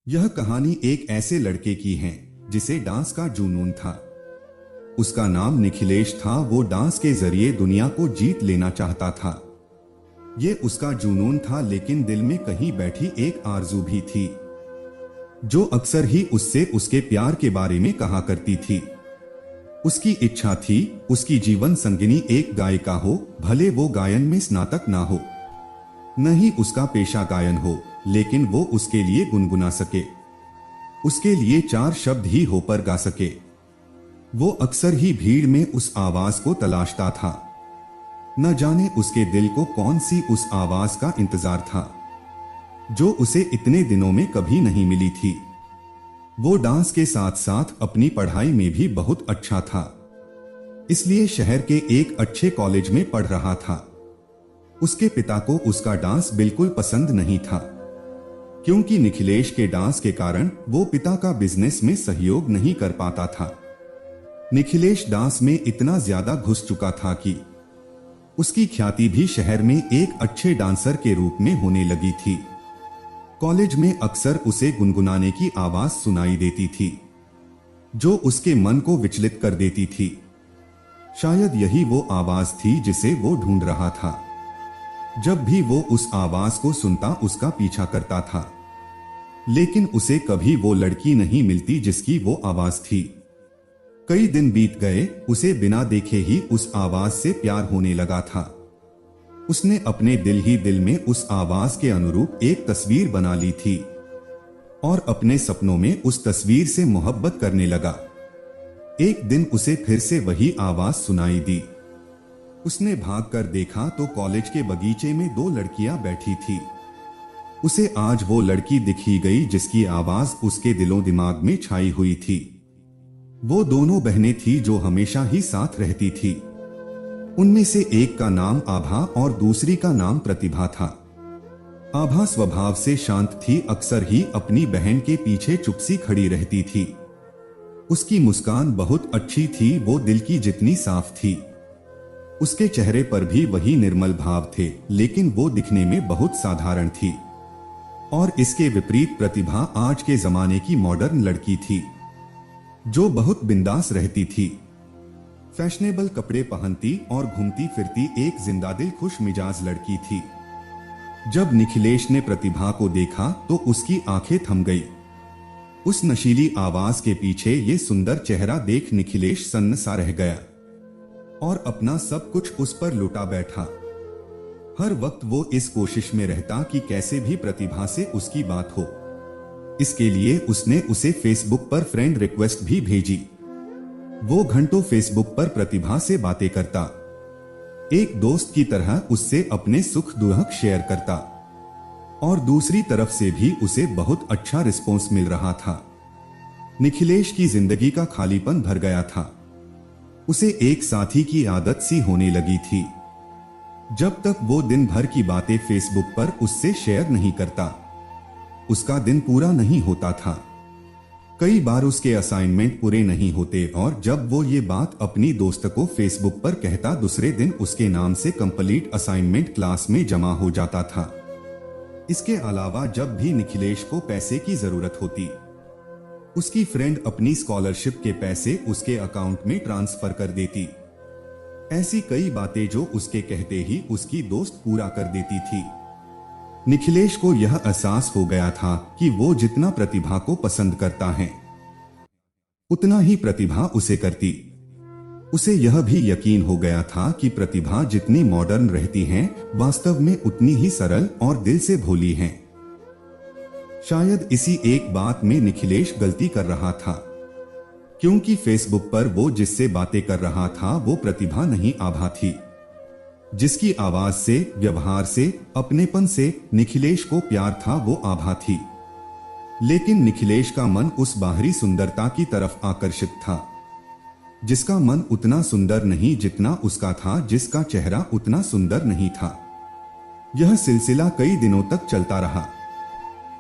यह कहानी एक ऐसे लड़के की है जिसे डांस का जुनून था। उसका नाम निखिलेश था। वो डांस के जरिए दुनिया को जीत लेना चाहता था। ये उसका जुनून था, लेकिन दिल में कहीं बैठी एक आरज़ू भी थी जो अक्सर ही उससे उसके प्यार के बारे में कहा करती थी। उसकी इच्छा थी उसकी जीवन संगिनी एक गायिका हो, भले वो गायन में स्नातक ना हो, न ही उसका पेशा गायन हो, लेकिन वो उसके लिए गुनगुना सके, उसके लिए चार शब्द ही हो पर गा सके। वो अक्सर ही भीड़ में उस आवाज को तलाशता था। न जाने उसके दिल को कौन सी उस आवाज का इंतजार था जो उसे इतने दिनों में कभी नहीं मिली थी। वो डांस के साथ साथ अपनी पढ़ाई में भी बहुत अच्छा था, इसलिए शहर के एक अच्छे कॉलेज में पढ़ रहा था। उसके पिता को उसका डांस बिल्कुल पसंद नहीं था, क्योंकि निखिलेश के डांस के कारण वो पिता का बिजनेस में सहयोग नहीं कर पाता था। निखिलेश डांस में इतना ज्यादा घुस चुका था कि उसकी ख्याति भी शहर में एक अच्छे डांसर के रूप में होने लगी थी। कॉलेज में अक्सर उसे गुनगुनाने की आवाज सुनाई देती थी जो उसके मन को विचलित कर देती थी। शायद यही वो आवाज थी जिसे वो ढूंढ रहा था। जब भी वो उस आवाज को सुनता उसका पीछा करता था, लेकिन उसे कभी वो लड़की नहीं मिलती जिसकी वो आवाज थी। कई दिन बीत गए, उसे बिना देखे ही उस आवाज से प्यार होने लगा था। उसने अपने दिल ही दिल में उस आवाज के अनुरूप एक तस्वीर बना ली थी और अपने सपनों में उस तस्वीर से मोहब्बत करने लगा। एक दिन उसे फिर से वही आवाज सुनाई दी। उसने भागकर देखा तो कॉलेज के बगीचे में दो लड़कियां बैठी थी। उसे आज वो लड़की दिख ही गई जिसकी आवाज उसके दिलों दिमाग में छाई हुई थी। वो दोनों बहनें थी जो हमेशा ही साथ रहती थी। उनमें से एक का नाम आभा और दूसरी का नाम प्रतिभा था। आभा स्वभाव से शांत थी, अक्सर ही अपनी बहन के पीछे चुपसी खड़ी रहती थी। उसकी मुस्कान बहुत अच्छी थी, वो दिल की जितनी साफ थी। उसके चेहरे पर भी वही निर्मल भाव थे, लेकिन वो दिखने में बहुत साधारण थी। और इसके विपरीत प्रतिभा आज के जमाने की मॉडर्न लड़की थी जो बहुत बिंदास रहती थी। फैशनेबल कपड़े पहनती और घूमती फिरती एक जिंदादिल खुश मिजाज लड़की थी। जब निखिलेश ने प्रतिभा को देखा तो उसकी आंखें थम गई। उस नशीली आवाज के पीछे ये सुंदर चेहरा देख निखिलेश सन्न सा रह गया और अपना सब कुछ उस पर लुटा बैठा। हर वक्त वो इस कोशिश में रहता कि कैसे भी प्रतिभा से उसकी बात हो। इसके लिए उसने उसे फेसबुक पर फ्रेंड रिक्वेस्ट भी भेजी। वो घंटों फेसबुक पर प्रतिभा से बातें करता, एक दोस्त की तरह उससे अपने सुख दुख शेयर करता, और दूसरी तरफ से भी उसे बहुत अच्छा रिस्पॉन्स मिल रहा था। निखिलेश की जिंदगी का खालीपन भर गया था। उसे एक साथी की आदत सी होने लगी थी। जब तक वो दिन भर की बातें फेसबुक पर उससे शेयर नहीं करता, उसका दिन पूरा नहीं होता था। कई बार उसके असाइनमेंट पूरे नहीं होते और जब वो ये बात अपनी दोस्त को फेसबुक पर कहता, दूसरे दिन उसके नाम से कंप्लीट असाइनमेंट क्लास में जमा हो जाता था। इसके अलावा जब भी निखिलेश को पैसे की जरूरत होती, उसकी फ्रेंड अपनी स्कॉलरशिप के पैसे उसके अकाउंट में ट्रांसफर कर देती। ऐसी कई बातें जो उसके कहते ही उसकी दोस्त पूरा कर देती थी। निखिलेश को यह एहसास हो गया था कि वो जितना प्रतिभा को पसंद करता है, उतना ही प्रतिभा उसे करती। उसे यह भी यकीन हो गया था कि प्रतिभा जितनी मॉडर्न रहती हैं, वास्तव में उतनी ही सरल और दिल से भोली हैं। शायद इसी एक बात में निखिलेश गलती कर रहा था, क्योंकि फेसबुक पर वो जिससे बातें कर रहा था वो प्रतिभा नहीं, आभा थी, जिसकी आवाज से, व्यवहार से, अपनेपन से निखिलेश को प्यार था, वो आभा थी। लेकिन निखिलेश का मन उस बाहरी सुंदरता की तरफ आकर्षित था, जिसका मन उतना सुंदर नहीं जितना उसका था, जिसका चेहरा उतना सुंदर नहीं था। यह सिलसिला कई दिनों तक चलता रहा।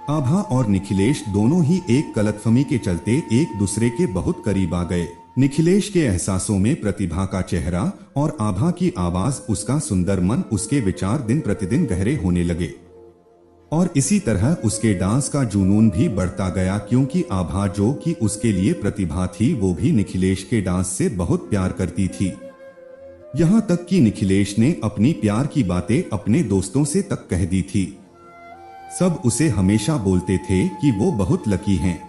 आभा और निखिलेश दोनों ही एक गलतफहमी के चलते एक दूसरे के बहुत करीब आ गए। निखिलेश के एहसासों में प्रतिभा का चेहरा और आभा की आवाज, उसका सुंदर मन, उसके विचार दिन प्रतिदिन गहरे होने लगे। और इसी तरह उसके डांस का जुनून भी बढ़ता गया, क्योंकि आभा जो कि उसके लिए प्रतिभा थी वो भी निखिलेश के डांस से बहुत प्यार करती थी। यहाँ तक कि निखिलेश ने अपनी प्यार की बातें अपने दोस्तों से तक कह दी थी। सब उसे हमेशा बोलते थे कि वो बहुत लकी हैं,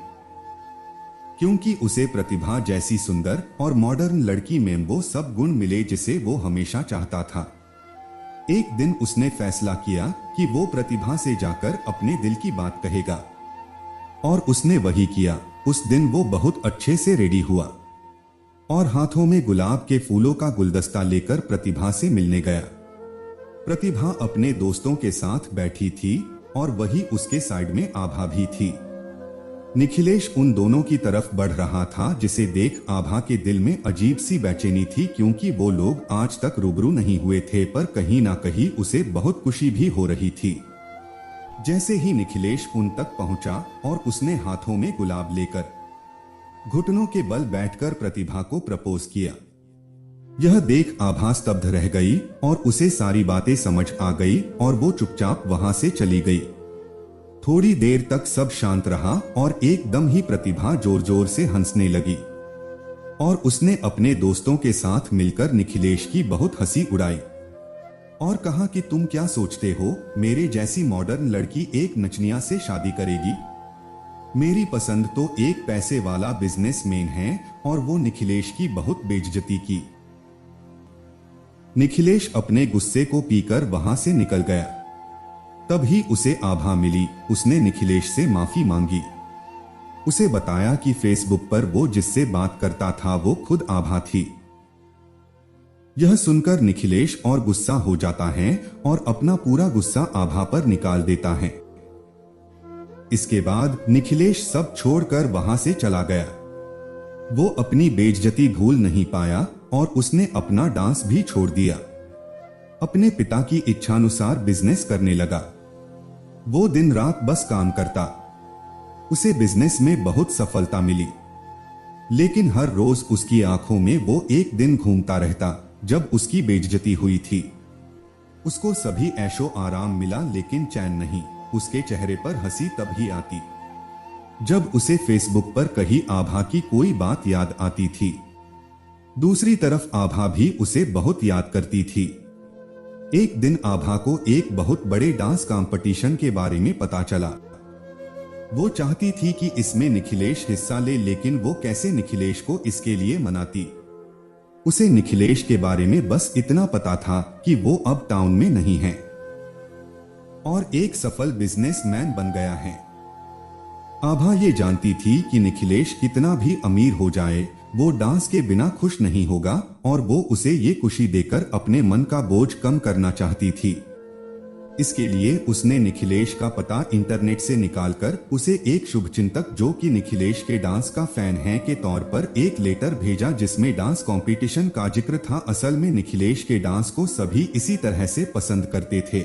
क्योंकि उसे प्रतिभा जैसी सुंदर और मॉडर्न लड़की में वो सब गुण मिले जिसे वो हमेशा चाहता था। एक दिन उसने फैसला किया कि वो प्रतिभा से जाकर अपने दिल की बात कहेगा, और उसने वही किया। उस दिन वो बहुत अच्छे से रेडी हुआ और हाथों में गुलाब के फूलों का गुलदस्ता लेकर प्रतिभा से मिलने गया। प्रतिभा अपने दोस्तों के साथ बैठी थी और वही उसके साइड में आभा भी थी। निखिलेश उन दोनों की तरफ बढ़ रहा था, जिसे देख आभा के दिल में अजीब सी बेचैनी थी, क्योंकि वो लोग आज तक रूबरू नहीं हुए थे, पर कहीं ना कहीं उसे बहुत खुशी भी हो रही थी। जैसे ही निखिलेश उन तक पहुंचा और उसने हाथों में गुलाब लेकर घुटनों के बल बैठकर प्रतिभा को प्रपोज किया। यह देख आभा स्तब्ध रह गई और उसे सारी बातें समझ आ गई और वो चुपचाप वहां से चली गई। थोड़ी देर तक सब शांत रहा और एकदम ही प्रतिभा जोर जोर से हंसने लगी और उसने अपने दोस्तों के साथ मिलकर निखिलेश की बहुत हंसी उड़ाई और कहा कि तुम क्या सोचते हो, मेरे जैसी मॉडर्न लड़की एक नचनिया से शादी करेगी? मेरी पसंद तो एक पैसे वाला बिजनेसमैन है। और वो निखिलेश की बहुत बेइज्जती की। निखिलेश अपने गुस्से को पीकर वहां से निकल गया। तभी उसे आभा मिली। उसने निखिलेश से माफी मांगी, उसे बताया कि फेसबुक पर वो जिससे बात करता था वो खुद आभा थी। यह सुनकर निखिलेश और गुस्सा हो जाता है और अपना पूरा गुस्सा आभा पर निकाल देता है। इसके बाद निखिलेश सब छोड़कर वहां से चला गया। वो अपनी बेइज्जती भूल नहीं पाया और उसने अपना डांस भी छोड़ दिया। अपने पिता की इच्छानुसार बिजनेस करने लगा। वो दिन रात बस काम करता। उसे बिजनेस में बहुत सफलता मिली, लेकिन हर रोज उसकी आंखों में वो एक दिन घूमता रहता जब उसकी बेइज्जती हुई थी। उसको सभी ऐशो आराम मिला, लेकिन चैन नहीं। उसके चेहरे पर हंसी तब ही आती जब उसे फेसबुक पर कही आभा की कोई बात याद आती थी। दूसरी तरफ आभा भी उसे बहुत याद करती थी। एक दिन आभा को एक बहुत बड़े डांस कंपटीशन के बारे में पता चला। वो चाहती थी कि इसमें निखिलेश हिस्सा ले, लेकिन वो कैसे निखिलेश को इसके लिए मनाती। उसे निखिलेश के बारे में बस इतना पता था कि वो अब टाउन में नहीं है और एक सफल बिजनेसमैन बन गया है। आभा ये जानती थी कि निखिलेश कितना भी अमीर हो जाए, वो डांस के बिना खुश नहीं होगा और वो उसे ये खुशी देकर अपने मन का बोझ कम करना चाहती थी। इसके लिए उसने निखिलेश का पता इंटरनेट से निकालकर उसे एक शुभचिंतक जो कि निखिलेश के डांस का फैन है के तौर पर एक लेटर भेजा, जिसमें डांस कंपटीशन का जिक्र था। असल में निखिलेश के डांस को सभी इसी तरह से पसंद करते थे,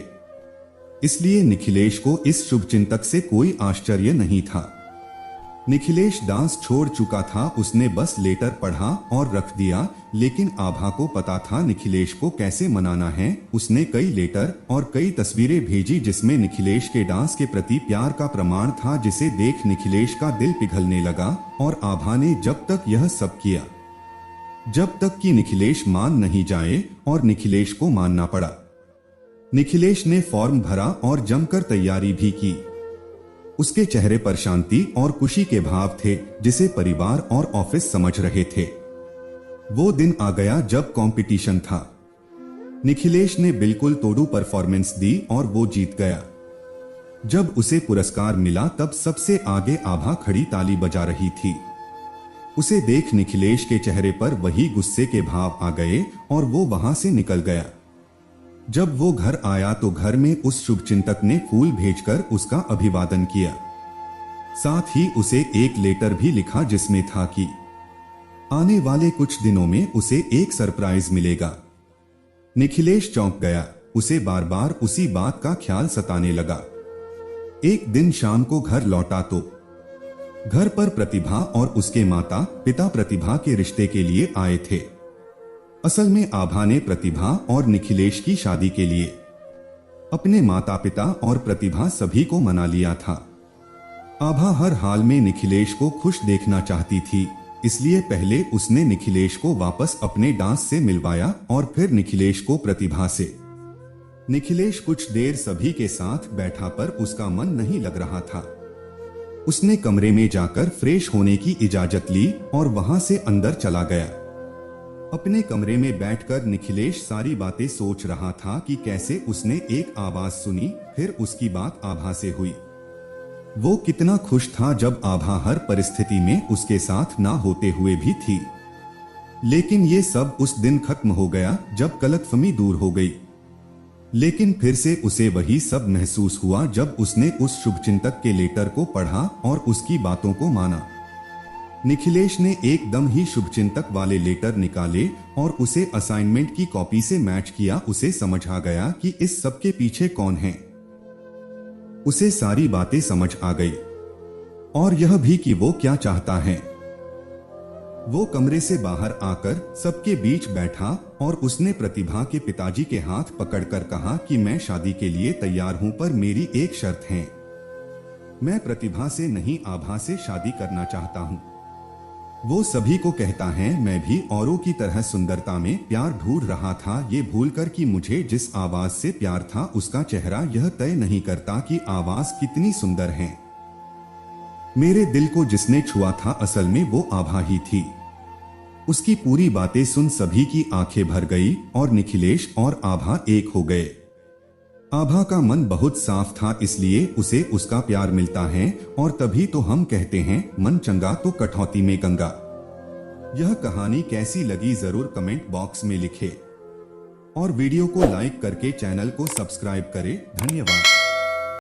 इसलिए निखिलेश को इस शुभचिंतक से कोई आश्चर्य नहीं था। निखिलेश डांस छोड़ चुका था, उसने बस लेटर पढ़ा और रख दिया, लेकिन आभा को पता था निखिलेश को कैसे मनाना है। उसने कई लेटर और कई तस्वीरें भेजी जिसमें निखिलेश के डांस के प्रति प्यार का प्रमाण था, जिसे देख निखिलेश का दिल पिघलने लगा। और आभा ने जब तक यह सब किया जब तक कि निखिलेश मान नहीं जाए, और निखिलेश को मानना पड़ा। निखिलेश ने फॉर्म भरा और जमकर तैयारी भी की। उसके चेहरे पर शांति और खुशी के भाव थे, जिसे परिवार और ऑफिस समझ रहे थे। वो दिन आ गया जब कंपटीशन था। निखिलेश ने बिल्कुल तोड़ू परफॉर्मेंस दी और वो जीत गया। जब उसे पुरस्कार मिला तब सबसे आगे आभा खड़ी ताली बजा रही थी। उसे देख निखिलेश के चेहरे पर वही गुस्से के भाव आ गए और वो वहां से निकल गया। जब वो घर आया तो घर में उस शुभचिंतक ने फूल भेजकर उसका अभिवादन किया। साथ ही उसे एक लेटर भी लिखा जिसमें था कि आने वाले कुछ दिनों में उसे एक सरप्राइज मिलेगा। निखिलेश चौंक गया। उसे बार बार उसी बात का ख्याल सताने लगा। एक दिन शाम को घर लौटा तो घर पर प्रतिभा और उसके माता पिता प्रतिभा के रिश्ते के लिए आए थे। असल में आभा ने प्रतिभा और निखिलेश की शादी के लिए अपने माता पिता और प्रतिभा सभी को मना लिया था। आभा हर हाल में निखिलेश को खुश देखना चाहती थी, इसलिए पहले उसने निखिलेश को वापस अपने डांस से मिलवाया और फिर निखिलेश को प्रतिभा से। निखिलेश कुछ देर सभी के साथ बैठा पर उसका मन नहीं लग रहा था। उसने कमरे में जाकर फ्रेश होने की इजाजत ली और वहां से अंदर चला गया। अपने कमरे में बैठकर निखिलेश सारी बातें सोच रहा था कि कैसे उसने एक आवाज सुनी, फिर उसकी बात आभा से हुई। वो कितना खुश था जब आभा हर परिस्थिति में उसके साथ ना होते हुए भी थी। लेकिन ये सब उस दिन खत्म हो गया जब गलतफहमी दूर हो गई। लेकिन फिर से उसे वही सब महसूस हुआ जब उसने उस शुभचिंतक के लेटर को पढ़ा और उसकी बातों को माना। निखिलेश ने एकदम ही शुभचिंतक वाले लेटर निकाले और उसे असाइनमेंट की कॉपी से मैच किया। उसे समझ आ गया कि इस सब के पीछे कौन है। उसे सारी बातें समझ आ गई और यह भी कि वो क्या चाहता है। वो कमरे से बाहर आकर सबके बीच बैठा और उसने प्रतिभा के पिताजी के हाथ पकड़कर कहा कि मैं शादी के लिए तैयार हूं, पर मेरी एक शर्त है। मैं प्रतिभा से नहीं, आभा से शादी करना चाहता हूं। वो सभी को कहता है मैं भी औरों की तरह सुंदरता में प्यार ढूंढ रहा था, ये भूलकर कि मुझे जिस आवाज से प्यार था उसका चेहरा यह तय नहीं करता कि आवाज कितनी सुंदर है। मेरे दिल को जिसने छुआ था असल में वो आभा ही थी। उसकी पूरी बातें सुन सभी की आंखें भर गई और निखिलेश और आभा एक हो गए। आभा का मन बहुत साफ था, इसलिए उसे उसका प्यार मिलता है और तभी तो हम कहते हैं मन चंगा तो कठौती में गंगा। यह कहानी कैसी लगी जरूर कमेंट बॉक्स में लिखें और वीडियो को लाइक करके चैनल को सब्सक्राइब करें। धन्यवाद।